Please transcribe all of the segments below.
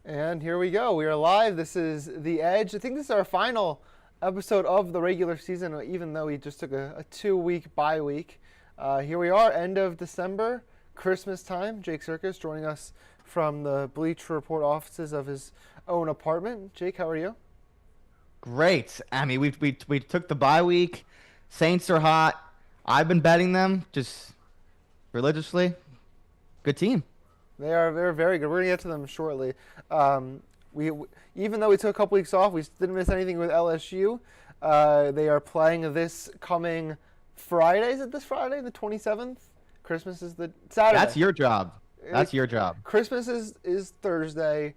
And here we go. We are live. This is The Edge. I think this is our final episode of the regular season, even though we just took a 2 week bye week. Here we are, end of December, Christmas time. Jake Circus joining us from the Bleacher Report offices of his own apartment. Jake, how are you? Great. I mean, we took the bye week. Saints are hot. I've been betting them just religiously. Good team. They're very good. We're gonna get to them shortly. We even though we took a couple weeks off, we didn't miss anything with LSU. They are playing this coming Friday. Is it this Friday, the 27th? Christmas is the Saturday. That's your job. That's your job. Christmas is Thursday.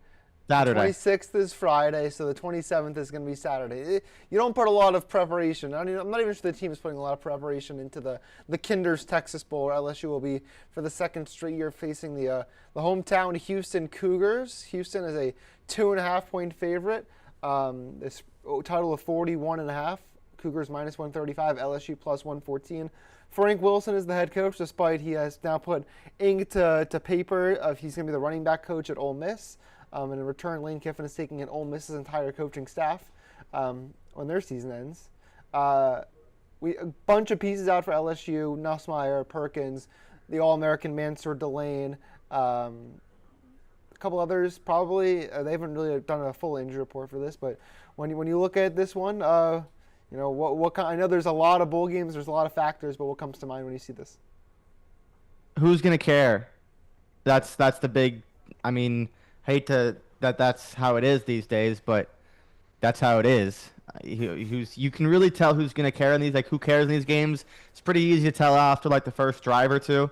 The Saturday. 26th is Friday, so the 27th is going to be Saturday. You don't put a lot of preparation. I'm not even sure the team is putting a lot of preparation into the Kinder's Texas Bowl, where LSU will be for the second straight year facing the hometown Houston Cougars. Houston is a 2.5 point favorite. This total of 41.5. Cougars minus 135, LSU plus 114. Frank Wilson is the head coach, despite he has now put ink to paper of he's going to be the running back coach at Ole Miss. And in return, Lane Kiffin is taking in Ole Miss's entire coaching staff when their season ends. A bunch of pieces out for LSU: Nussmeier, Perkins, the All-American Mansour Delane, a couple others probably. They haven't really done a full injury report for this, but when you look at this one, what kind? I know there's a lot of bowl games, there's a lot of factors, but what comes to mind when you see this? Who's gonna care? That's the big. I mean, hate to that's how it is these days, but that's how it is. You can really tell who's gonna care in these. Like, who cares in these games? It's pretty easy to tell after like the first drive or two.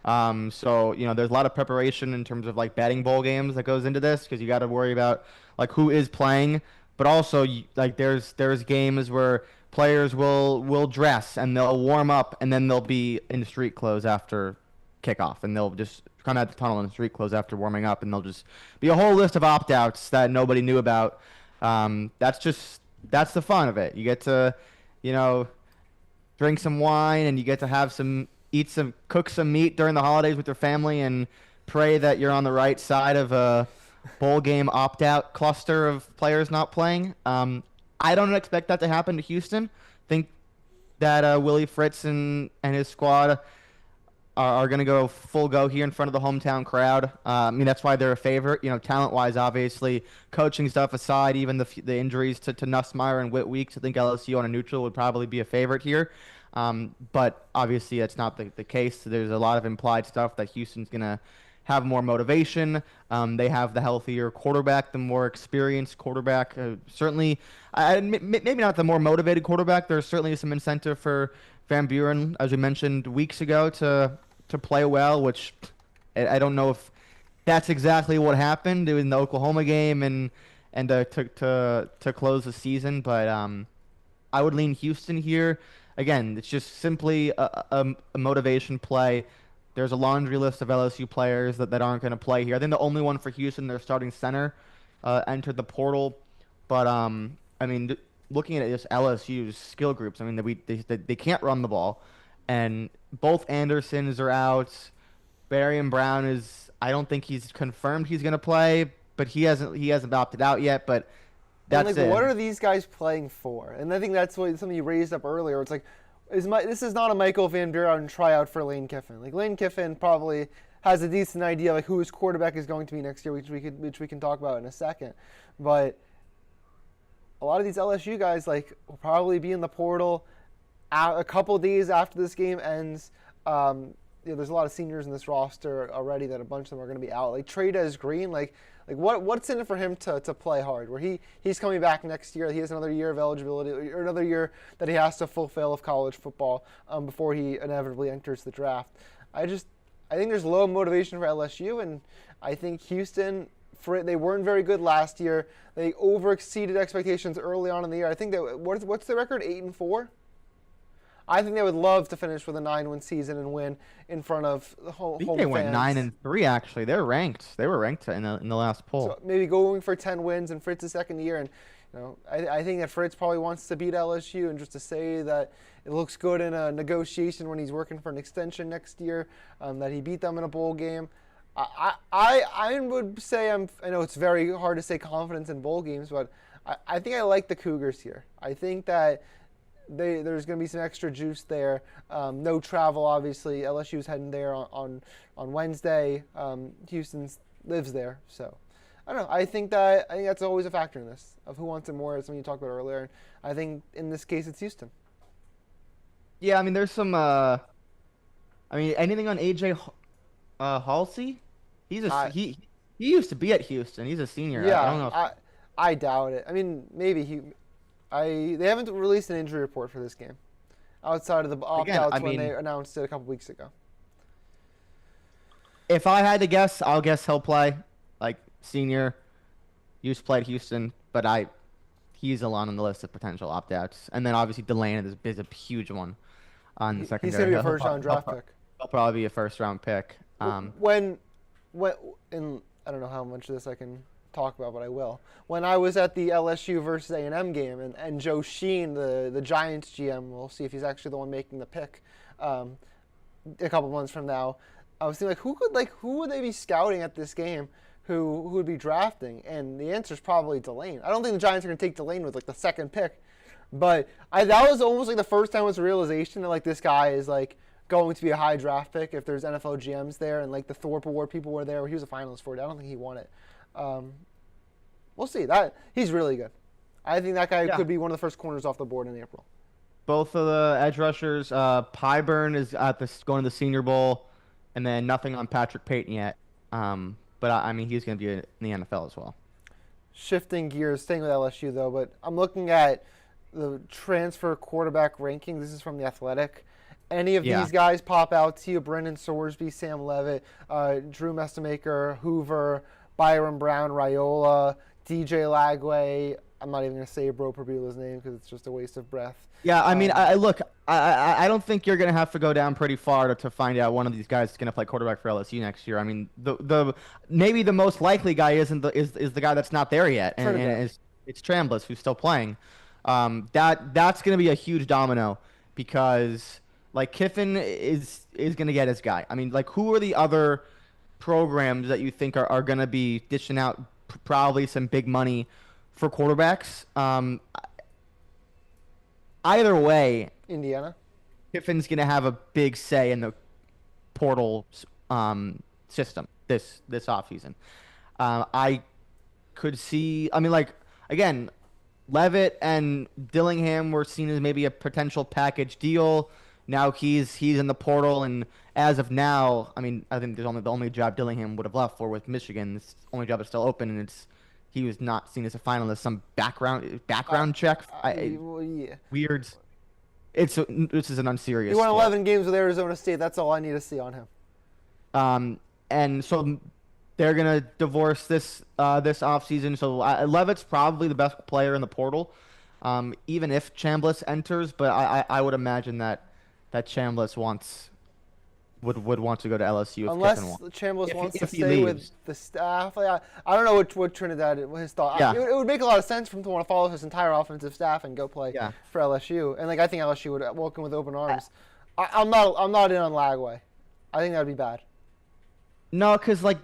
So there's a lot of preparation in terms of like betting bowl games that goes into this, because you got to worry about like who is playing, but also like there's games where players will dress and they'll warm up and then they'll be in street clothes after kickoff, and they'll just come out the tunnel in street clothes after warming up, and there'll just be a whole list of opt-outs that nobody knew about. That's the fun of it. You get to, you know, drink some wine, and you get to have cook some meat during the holidays with your family, and pray that you're on the right side of a bowl game opt-out cluster of players not playing. I don't expect that to happen to Houston. Think that Willie Fritz and his squad are going to go full go here in front of the hometown crowd. I mean, that's why they're a favorite. Talent-wise, obviously, coaching stuff aside, even the injuries to Nussmeier and Whit Weeks, I think LSU on a neutral would probably be a favorite here. But obviously, that's not the case. There's a lot of implied stuff that Houston's going to have more motivation. They have the healthier quarterback, the more experienced quarterback. Certainly, maybe not the more motivated quarterback. There's certainly some incentive for Van Buren, as we mentioned weeks ago, to play well, which I don't know if that's exactly what happened in the Oklahoma game and to close the season. But I would lean Houston here. Again, it's just simply a motivation play. There's a laundry list of LSU players that aren't going to play here. I think the only one for Houston, their starting center, entered the portal. But I mean, looking at just LSU's skill groups, I mean, they can't run the ball, and both Andersons are out. Barian Brown I don't think he's confirmed he's going to play, but he hasn't opted out yet. But And that's it. what are these guys playing for? And I think that's something you raised up earlier. It's like, this is not a Michael Van Buren tryout for Lane Kiffin. Like, Lane Kiffin probably has a decent idea like who his quarterback is going to be next year, which we can talk about in a second. But a lot of these LSU guys will probably be in the portal a couple days after this game ends. There's a lot of seniors in this roster already that a bunch of them are going to be out. Like Trey'Dez Green, what's in it for him to play hard? Where he's coming back next year. He has another year of eligibility, or another year that he has to fulfill of college football before he inevitably enters the draft. I think there's low motivation for LSU, and I think Houston, they weren't very good last year. They overexceeded expectations early on in the year. I think what's the record? 8-4. I think they would love to finish with a 9-win season and win in front of home fans. They went 9-3. Actually, they're ranked. They were ranked in the last poll. So maybe going for 10 wins in Fritz's second year, and I think that Fritz probably wants to beat LSU, and just to say that it looks good in a negotiation when he's working for an extension next year, that he beat them in a bowl game. I would say I know it's very hard to say confidence in bowl games, but I think I like the Cougars here. I think that there's going to be some extra juice there. No travel, obviously. LSU's heading there on Wednesday. Houston lives there, so I don't know. I think that's always a factor in this of who wants it more. As something you talked about earlier. I think in this case it's Houston. Yeah, I mean, there's some. I mean, anything on AJ Halsey? He used to be at Houston. He's a senior. Yeah, I don't know. I doubt it. I mean, maybe they haven't released an injury report for this game, outside of the opt-outs when they announced it a couple weeks ago. If I had to guess, I'll guess he'll play. Like senior, used to play at Houston, but he's alone on the list of potential opt-outs. And then obviously Delane is a huge one on the secondary. He's gonna be a first-round draft pick. He'll probably be a first-round pick. When and I don't know how much of this I can talk about, but I will. When I was at the LSU versus A&M game, and Joe Sheen, the Giants GM, we'll see if he's actually the one making the pick a couple months from now. I was thinking, who would they be scouting at this game? Who would be drafting? And the answer is probably Delane. I don't think the Giants are going to take Delane with like the second pick, but that was almost like the first time was a realization that like this guy is like going to be a high draft pick if there's NFL GMs there, and like the Thorpe Award people were there. He was a finalist for it. I don't think he won it. We'll see. He's really good. I think that guy could be one of the first corners off the board in April. Both of the edge rushers. Pyburn is going to the Senior Bowl, and then nothing on Patrick Payton yet. But I mean, he's going to be in the NFL as well. Shifting gears, staying with LSU though, but I'm looking at the transfer quarterback rankings. This is from The Athletic. Any of these guys pop out to you? Brendan Sorsby, Sam Levitt, Drew Mestamaker, Hoover, Byron Brown, Raiola, DJ Lagway. I'm not even going to say Bro Perbula's name because it's just a waste of breath. Yeah, I mean, I don't think you're going to have to go down pretty far to find out one of these guys is going to play quarterback for LSU next year. I mean, maybe the most likely guy is the guy that's not there yet, and it's Chambliss who's still playing. That's going to be a huge domino because like Kiffin is going to get his guy. I mean, like who are the other programs that you think are going to be dishing out probably some big money for quarterbacks? Either way, Indiana. Kiffin's going to have a big say in the portal system this offseason. I could see, I mean, like, again, Levitt and Dillingham were seen as maybe a potential package deal. Now he's in the portal, and as of now, I mean, I think there's the only job Dillingham would have left for with Michigan. It's the only job that's still open, and he was not seen as a finalist. Some background check. Weird. This is an unserious. He won 11 games with Arizona State. That's all I need to see on him. And so they're gonna divorce this offseason. So Levitt's probably the best player in the portal, even if Chambliss enters. But I would imagine that Chambliss would want to go to LSU unless Chambliss wants to stay with the staff. Like, I don't know what Trinidad his thought. Yeah. It would make a lot of sense for him to want to follow his entire offensive staff and go play for LSU. And like I think LSU would welcome with open arms. I'm not in on Lagway. I think that'd be bad. No, because like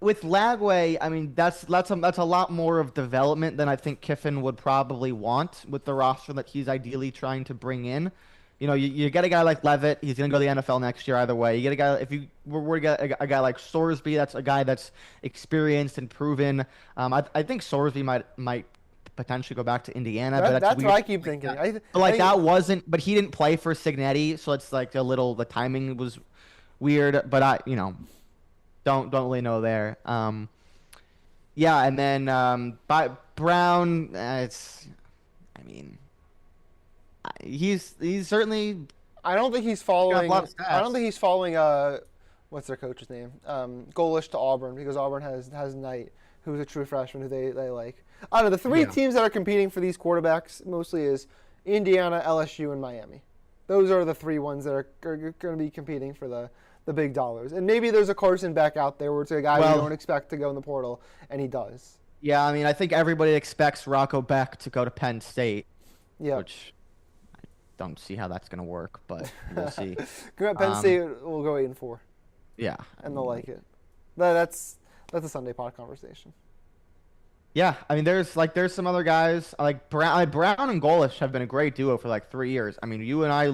with Lagway, I mean that's a lot more of development than I think Kiffin would probably want with the roster that he's ideally trying to bring in. You know, you get a guy like Levitt, he's going to go to the NFL next year either way. You get a guy, if you were to get a guy like Sorsby, that's a guy that's experienced and proven. I think Sorsby might potentially go back to Indiana. But that's what I keep thinking. But he didn't play for Signetti, so it's like the timing was weird. But don't really know there. Yeah, and then Brown, he's certainly. I don't think he's following. What's their coach's name? Golish to Auburn, because Auburn has Knight, who's a true freshman who they like. I don't know. The three teams that are competing for these quarterbacks mostly is Indiana, LSU, and Miami. Those are the three ones that are going to be competing for the big dollars. And maybe there's a Carson Beck out there where it's a guy you don't expect to go in the portal, and he does. Yeah, I mean, I think everybody expects Rocco Beck to go to Penn State. Yeah. Which I don't see how that's going to work, but we'll see. Penn State will go 8-4. Yeah. and they'll like it. That's a Sunday pod conversation. Yeah, I mean, there's some other guys like Brown and Golish have been a great duo for like 3 years. I mean, you and I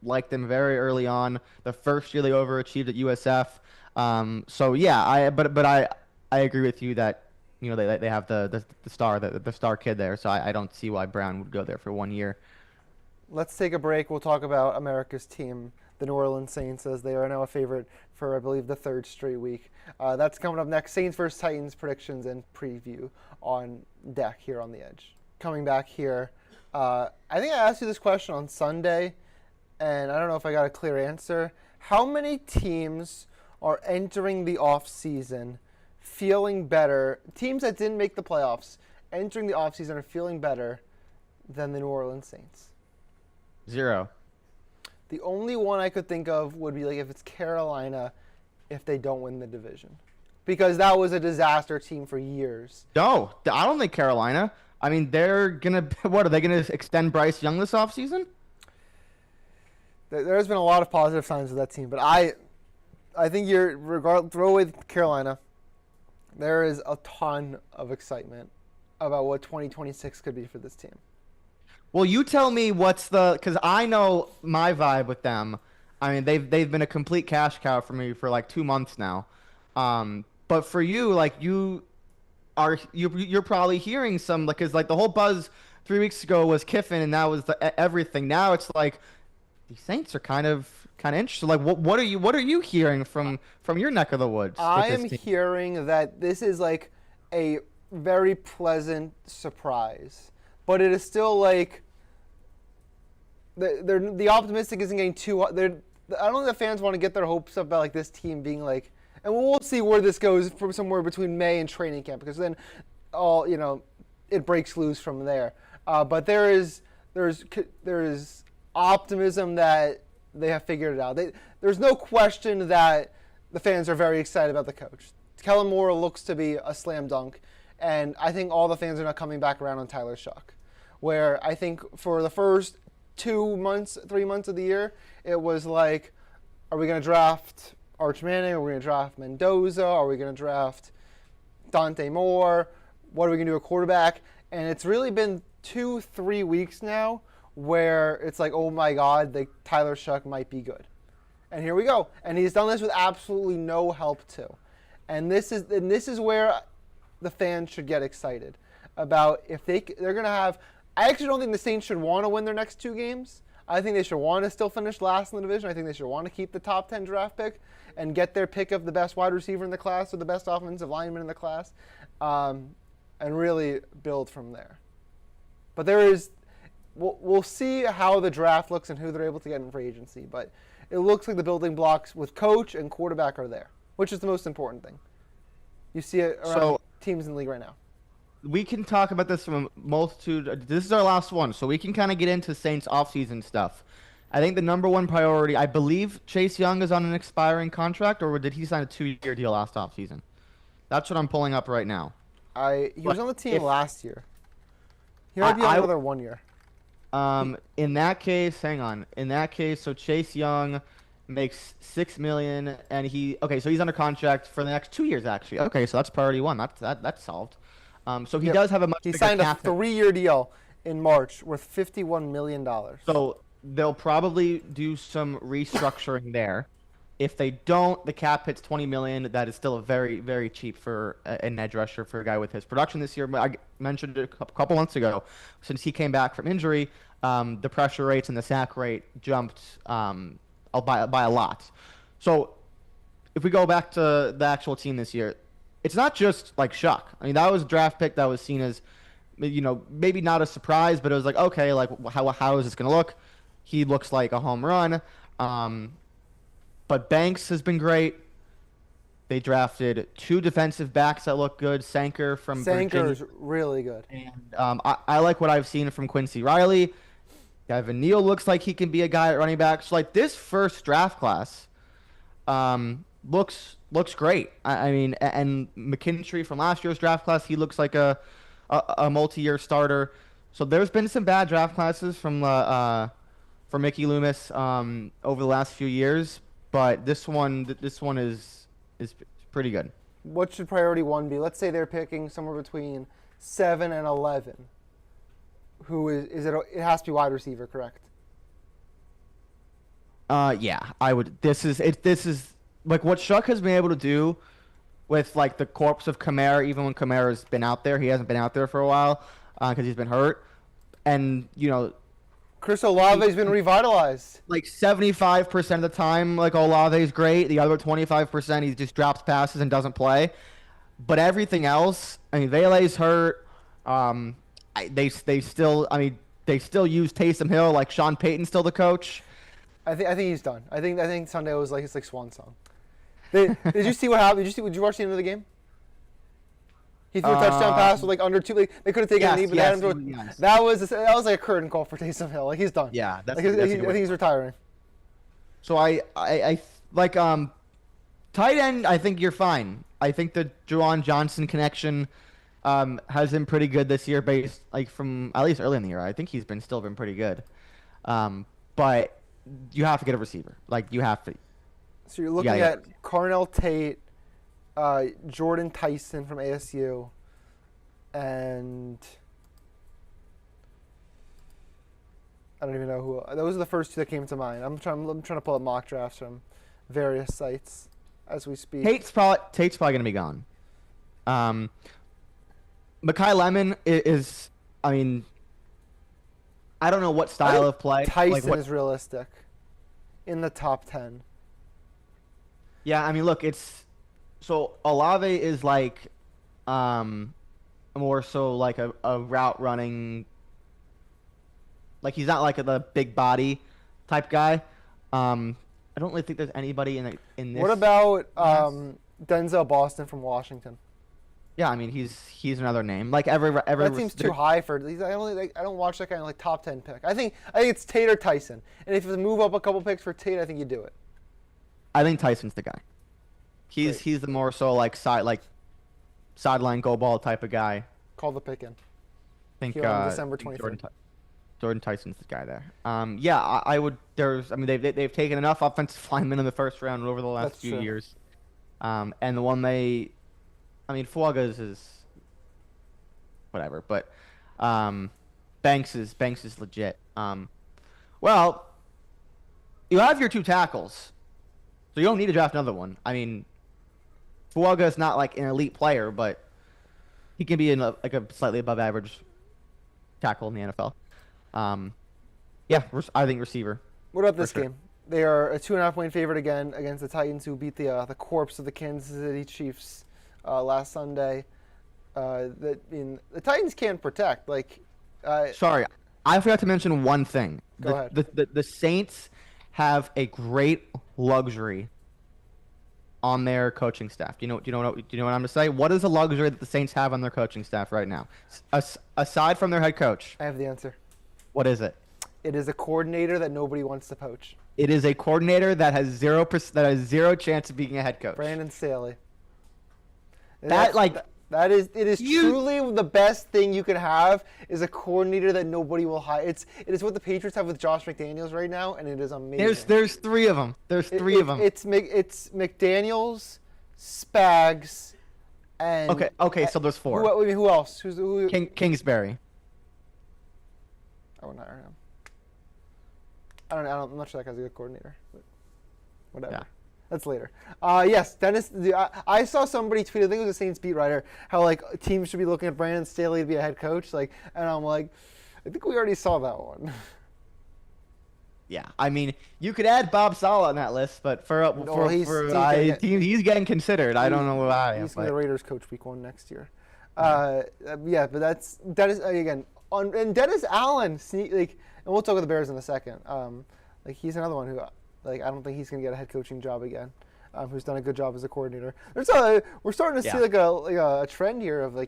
liked them very early on. The first year they overachieved at USF. So yeah, I agree with you that they have the star kid there. So I don't see why Brown would go there for 1 year. Let's take a break. We'll talk about America's team, the New Orleans Saints, as they are now a favorite for, I believe, the third straight week. That's coming up next. Saints versus Titans predictions and preview on deck here on The Edge. Coming back here, I think I asked you this question on Sunday, and I don't know if I got a clear answer. How many teams are entering the offseason feeling better, teams that didn't make the playoffs, entering the offseason are feeling better than the New Orleans Saints? 0. The only one I could think of would be like if it's Carolina, if they don't win the division, because that was a disaster team for years. No, I don't think Carolina. I mean, they're gonna. What are they gonna extend Bryce Young this offseason? There's been a lot of positive signs with that team, but I think throw away Carolina. There is a ton of excitement about what 2026 could be for this team. Well, you tell me because I know my vibe with them. I mean, they've been a complete cash cow for me for like 2 months now. But for you, like you're probably hearing some, because like the whole buzz 3 weeks ago was Kiffin and that was everything. Now it's like the Saints are kind of interested. Like what are you hearing from your neck of the woods? I am hearing that this is like a very pleasant surprise, but it is still like the optimistic isn't getting too. I don't think the fans want to get their hopes up about like this team being like, and we'll see where this goes from somewhere between May and training camp, because then it breaks loose from there. But there is optimism that they have figured it out. There's no question that the fans are very excited about the coach. Kellen Moore looks to be a slam dunk, and I think all the fans are now coming back around on Tyler Shough, where I think for the first 3 months of the year, it was like, are we going to draft Arch Manning? Are we going to draft Mendoza? Are we going to draft Dante Moore? What are we going to do at quarterback? And it's really been 2-3 weeks now where it's like, oh my God, Tyler Shough might be good. And here we go. And he's done this with absolutely no help too. And this is where the fans should get excited about if they're going to have. I actually don't think the Saints should want to win their next 2 games. I think they should want to still finish last in the division. I think they should want to keep the top 10 draft pick and get their pick of the best wide receiver in the class or the best offensive lineman in the class, and really build from there. But we'll see how the draft looks and who they're able to get in free agency. But it looks like the building blocks with coach and quarterback are there, which is the most important thing. You see it around teams in the league right now. We can talk about this from a multitude. This is our last one, so we can kind of get into Saints offseason stuff. I think the number one priority, I believe Chase Young is on an expiring contract, or did he sign a 2-year deal last offseason? That's what I'm pulling up right now. He was on the team last year. He might be on another 1 year. In that case, hang on. In that case, so Chase Young makes $6 million, and so he's under contract for the next 2 years, actually. Okay, so that's priority one. That's solved. So he does have a much bigger cap. He signed a 3-year deal in March worth $51 million. So they'll probably do some restructuring there. If they don't, the cap hits $20 million. That is still a very, very cheap for an edge rusher for a guy with his production this year. I mentioned it a couple months ago. Since he came back from injury, the pressure rates and the sack rate jumped by a lot. So if we go back to the actual team this year, it's not just like Shough. I mean, that was a draft pick that was seen as, maybe not a surprise, but it was like, okay, like how is this going to look? He looks like a home run. But Banks has been great. They drafted 2 defensive backs that look good. Sanker from Virginia. Sanker's really good. And I like what I've seen from Quincy Riley. Gavin Neal looks like he can be a guy at running back. So like this first draft class looks great. I mean, and McKinstry from last year's draft class, he looks like a multi-year starter. So there's been some bad draft classes from Mickey Loomis over the last few years, but this one is pretty good. What should priority one be? Let's say they're picking somewhere between 7 and 11. Who is it? It has to be wide receiver, correct? Yeah, I would. This is it. This is like what Shuck has been able to do with like the corpse of Kamara. Even when Kamara's been out there, he hasn't been out there for a while because he's been hurt. And Chris Olave's been revitalized. like 75% of the time, like Olave's great. The other 25%, he just drops passes and doesn't play. But everything else, I mean, Vele's hurt. They still, I mean, they still use Taysom Hill. Like Sean Payton's still the coach. I think he's done. I think Sunday was like his swan song. Did you see what happened? Did you watch the end of the game? He threw a touchdown pass with like under 2. Like, they could have taken a knee, but yes. that was like a curtain call for Taysom Hill. Like he's done. Yeah, I think he's retiring. So I like tight end. I think you're fine. I think the Juwan Johnson connection has been pretty good this year, based like from at least early in the year. I think he's still been pretty good. But you have to get a receiver. Like you have to. So you're looking at Carnell Tate, Jordan Tyson from ASU, and I don't even know who. Those are the first two that came to mind. I'm trying to pull up mock drafts from various sites as we speak. Tate's probably gonna be gone. Mekhi Lemon is. I mean, I don't know what style of play. Tyson is realistic, in the top 10. Yeah, I mean, look, it's so Olave is like more so like a route running. Like he's not like the big body type guy. I don't really think there's anybody in this. What about Denzel Boston from Washington? Yeah, I mean he's another name. Like every that seems too high for. I don't watch that kind of like top 10 pick. I think it's Tate or Tyson. And if you move up a couple picks for Tate, I think you do it. I think Tyson's the guy. He's the more so like sideline go ball type of guy. Call the pick in. I think December 23rd. Jordan Tyson's the guy there. Yeah, I would. They've taken enough offensive linemen in the first round over the last few years. And the one Fuaga's is whatever, but Banks is legit. Well, you have your 2 tackles, so you don't need to draft another one. I mean, Fuaga is not like an elite player, but he can be a slightly above average tackle in the NFL. Yeah, I think receiver. What about this game? They are a 2.5-point favorite again against the Titans, who beat the corpse of the Kansas City Chiefs last Sunday. The Titans can't protect. Sorry, I forgot to mention one thing. Go ahead. The Saints have a great luxury on their coaching staff. Do you know what I'm going to say? What is the luxury that the Saints have on their coaching staff right now, aside from their head coach? I have the answer. What is it? It is a coordinator that nobody wants to poach. It is a coordinator that has zero chance of being a head coach. Brandon Staley. It is truly the best thing you can have is a coordinator that nobody will hire. It is what the Patriots have with Josh McDaniels right now, and it is amazing. There's 3 of them. There's 3 of them. It's McDaniels, Spags, and okay. So there's 4. Who else? Who? Kingsbury. I wouldn't hire him. I'm not sure that guy's a good coordinator. But whatever. Yeah. That's later. Yes, Dennis. I saw somebody tweet. I think it was a Saints beat writer. How like teams should be looking at Brandon Staley to be a head coach. And I'm like, I think we already saw that one. Yeah, I mean, you could add Bob Saleh on that list, but he's getting considered. I don't know why. He's going to be the Raiders coach week 1 next year. Yeah, but that's Dennis again. And Dennis Allen, and we'll talk about the Bears in a second. He's another one who. I don't think he's going to get a head coaching job again. Who's done a good job as a coordinator. We're starting to see a trend here of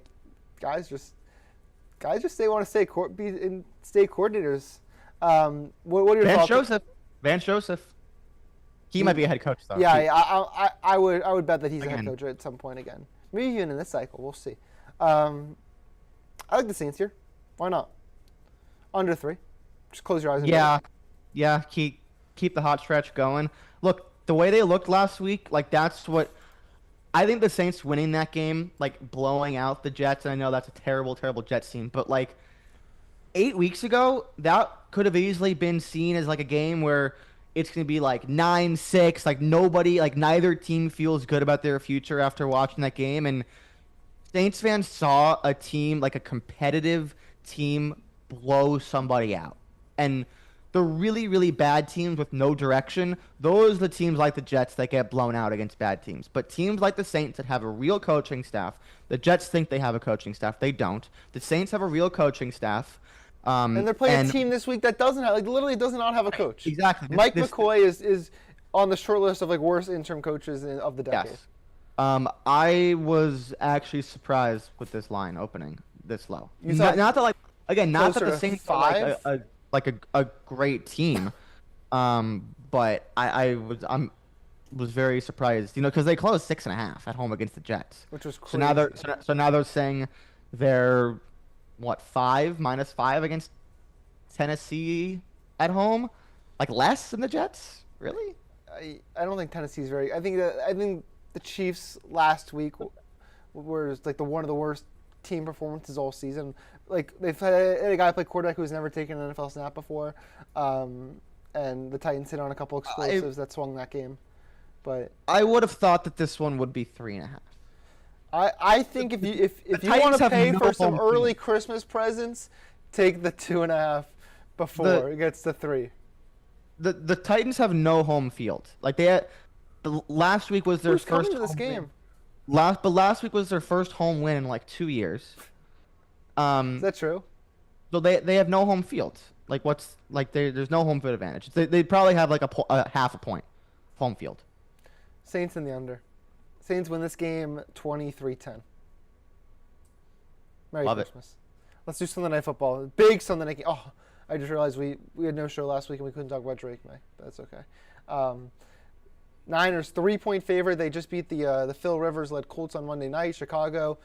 guys just they want to stay coordinators. What are your thoughts? Vance Joseph. He might be a head coach though. Yeah, I would bet that he's a head coach at some point again. Maybe even in this cycle. We'll see. I like the Saints here. Why not? Under 3. Just close your eyes. And Yeah. Keep the hot stretch going. Look, the way they looked last week, like that's what I think the Saints winning that game, like blowing out the Jets. And I know that's a terrible, terrible Jets team, but like 8 weeks ago, that could have easily been seen as like a game where it's going to be like 9-6, like nobody, like neither team feels good about their future after watching that game. And Saints fans saw a team, like a competitive team, blow somebody out. And the really, really bad teams with no direction, those are the teams like the Jets that get blown out against bad teams. But teams like the Saints that have a real coaching staff, the Jets think they have a coaching staff. They don't. The Saints have a real coaching staff. And they're playing a team this week that doesn't have, like, literally does not have a coach. Exactly. Mike McCoy is on the short list of like worst interim coaches of the decade. Yes. I was actually surprised with this line opening this low. Not that like again, not that the Saints are like a great team, but I'm was very surprised, because they closed 6.5 at home against the Jets, which was crazy. So now they're saying they're what -5 against Tennessee at home, like less than the Jets, really? I don't think Tennessee's very. I think the Chiefs last week were like one of the worst team performances all season. Like they've had a guy play quarterback who's never taken an NFL snap before, and the Titans hit on a couple explosives that swung that game. But I would have thought that this one would be 3.5. I think if you want to pay for some early Christmas presents, take the 2.5 before it gets to 3. The Titans have no home field. Like last week was their Who's first coming to this game. Last week was their first home win in like 2 years. Is that true? So they have no home field. Like there's no home field advantage. They probably have like a half a point home field. Saints in the under. Saints win this game 23-10. Merry Christmas. Let's do Sunday Night Football. Big Sunday Night game. Oh, I just realized we had no show last week and we couldn't talk about Drake May. But that's okay. Niners 3-point favorite. They just beat the Phil Rivers-led Colts on Monday night. Chicago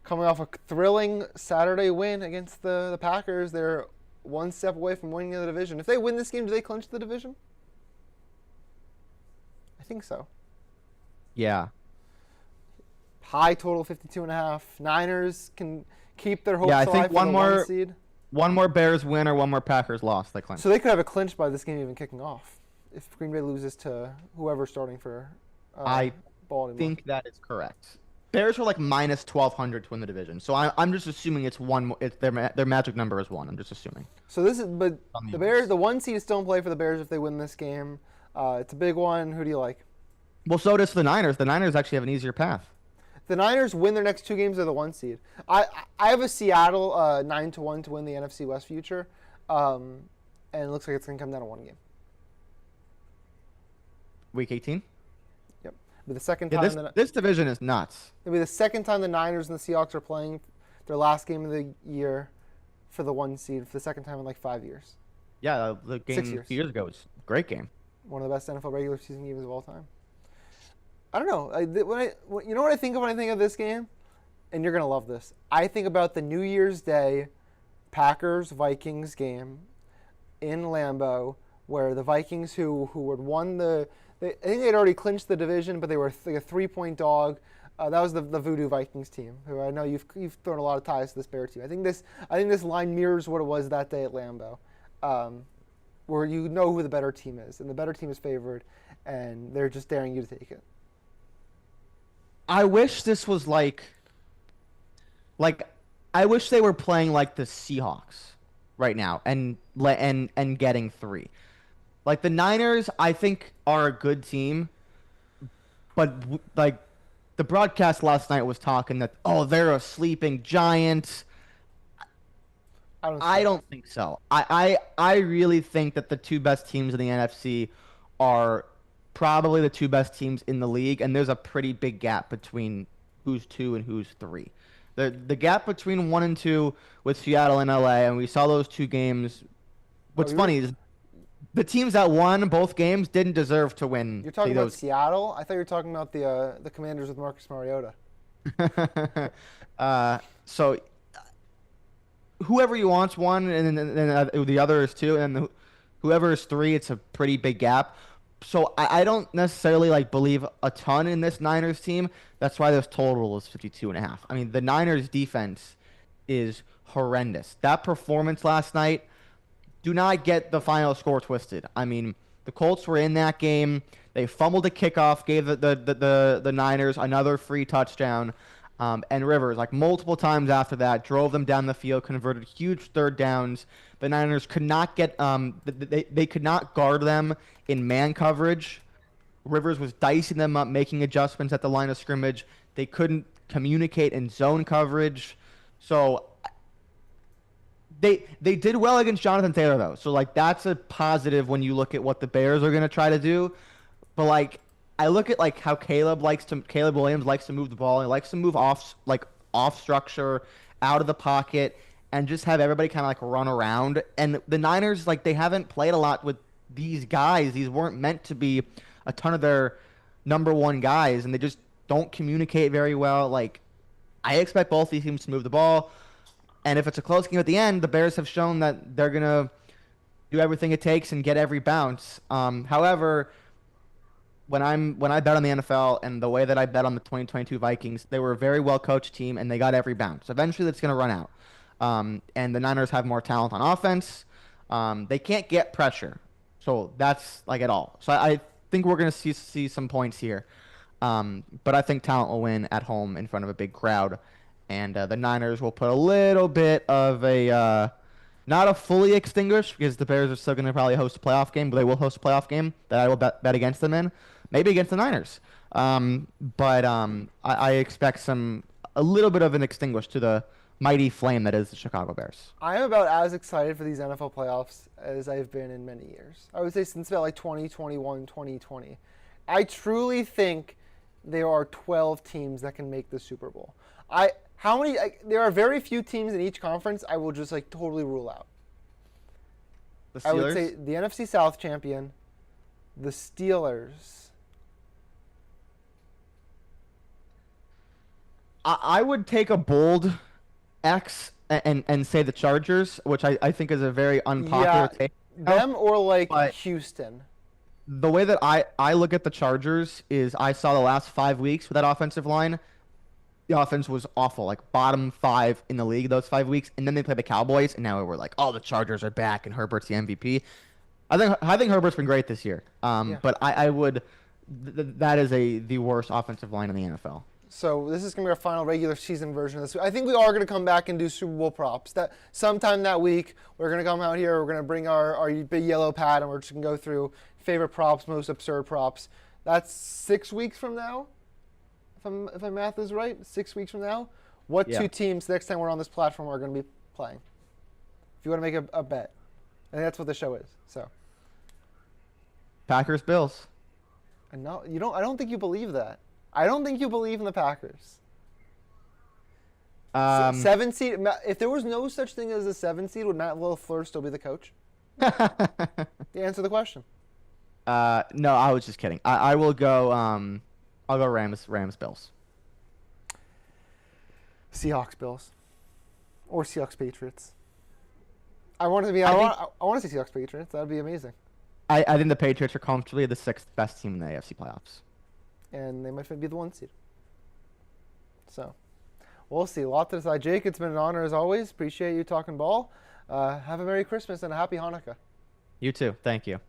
coming off a thrilling Saturday win against the Packers. They're one step away from winning the division. If they win this game, do they clinch the division? I think so. Yeah. High total 52.5. Niners can keep their hopes alive. Yeah, I think one more Bears win or one more Packers loss. They clinch. So they could have a clinch by this game even kicking off. If Green Bay loses to whoever's starting for Baltimore. I think that is correct. Bears were like -1,200 to win the division. So I'm just assuming it's one. It's their magic number is 1. I'm just assuming. So the Bears, the 1 seed is still in play for the Bears if they win this game. It's a big one. Who do you like? Well, so does the Niners. The Niners actually have an easier path. The Niners win their next 2 games of the 1 seed. I have a Seattle 9-1 to win the NFC West future, and it looks like it's going to come down to 1 game. Week 18? Yep. It'll be the second time this division is nuts. It'll be the second time the Niners and the Seahawks are playing their last game of the year for the 1 seed for the second time in like 5 years. Yeah, the game 6 years. 2 years ago was a great game. One of the best NFL regular season games of all time. I don't know. You know what I think of when I think of this game? And you're going to love this. I think about the New Year's Day Packers-Vikings game in Lambeau where the Vikings who had won I think they'd already clinched the division, but they were like a 3-point dog. That was the Voodoo Vikings team, who I know you've thrown a lot of ties to this Bear team. I think this line mirrors what it was that day at Lambeau, where you know who the better team is, and the better team is favored, and they're just daring you to take it. I wish this was like I wish they were playing like the Seahawks right now and getting 3. Like the Niners, I think are a good team, but like the broadcast last night was talking that they're a sleeping giant. I don't think so. I really think that the 2 best teams in the NFC are probably the 2 best teams in the league, and there's a pretty big gap between who's 2 and who's 3. The gap between 1 and 2 with Seattle and LA, and we saw those 2 games. What's funny is the teams that won both games didn't deserve to win. You're talking about Seattle? I thought you were talking about the Commanders with Marcus Mariota. So whoever you want's 1, and then the other is 2, and then whoever is 3, it's a pretty big gap. So I don't necessarily like believe a ton in this Niners team. That's why this total is 52.5. I mean, the Niners defense is horrendous. That performance last night, do not get the final score twisted. I mean, the Colts were in that game. They fumbled a kickoff, gave the Niners another free touchdown. And Rivers, like multiple times after that, drove them down the field, converted huge third downs. The Niners could not get they could not guard them in man coverage. Rivers was dicing them up, making adjustments at the line of scrimmage. They couldn't communicate in zone coverage. So they did well against Jonathan Taylor though. So like that's a positive when you look at what the Bears are going to try to do. But like I look at like how Caleb Williams likes to move the ball. He likes to move off structure, out of the pocket, and just have everybody kind of like run around. And the Niners, like, they haven't played a lot with these guys. These weren't meant to be a ton of their number one guys, and they just don't communicate very well. Like, I expect both these teams to move the ball. And if it's a close game at the end, the Bears have shown that they're going to do everything it takes and get every bounce. However, when I bet on the NFL and the way that I bet on the 2022 Vikings, they were a very well-coached team, and they got every bounce. Eventually, that's going to run out. And the Niners have more talent on offense. They can't get pressure. So that's like at all. So I think we're going to see some points here. But I think talent will win at home in front of a big crowd. And the Niners will put a little bit of a not a fully extinguished, because the Bears are still going to probably host a playoff game, but they will host a playoff game that I will bet against them in. Maybe against the Niners. But I expect a little bit of an extinguish to the mighty flame that is the Chicago Bears. I am about as excited for these NFL playoffs as I've been in many years. I would say since about like 2021, 2020. I truly think there are 12 teams that can make the Super Bowl. There are very few teams in each conference I will just like totally rule out. The Steelers? I would say the NFC South champion, the Steelers. I would take a bold X and say the Chargers, which I think is a very unpopular take. Them or like But Houston. the way that I look at the Chargers is I saw the last 5 weeks with that offensive line. The offense was awful, like bottom 5 in the league those 5 weeks. And then they played the Cowboys, and now we're like, oh, the Chargers are back, and Herbert's the MVP. I think Herbert's been great this year. But I would that is the worst offensive line in the NFL. So this is going to be our final regular season version of this. I think we are going to come back and do Super Bowl props. That sometime that week, we're going to come out here. We're going to bring our big yellow pad, and we're just going to go through favorite props, most absurd props. That's 6 weeks from now, if my math is right. 6 weeks from now. What two teams next time we're on this platform are going to be playing? If you want to make a bet, and that's what the show is. So. Packers, Bills. And no, you don't. I don't think you believe that. I don't think you believe in the Packers. 7 seed. If there was no such thing as a 7 seed, would Matt LaFleur still be the coach? Answer the question. No, I was just kidding. I will go. I'll go Rams, Bills. Seahawks, Bills, or Seahawks, Patriots. I want to see Seahawks, Patriots. That would be amazing. I think the Patriots are comfortably the 6th best team in the AFC playoffs. And they might be the 1 seed. So, we'll see. A lot to decide. Jake, it's been an honor as always. Appreciate you talking ball. Have a Merry Christmas and a Happy Hanukkah. You too. Thank you.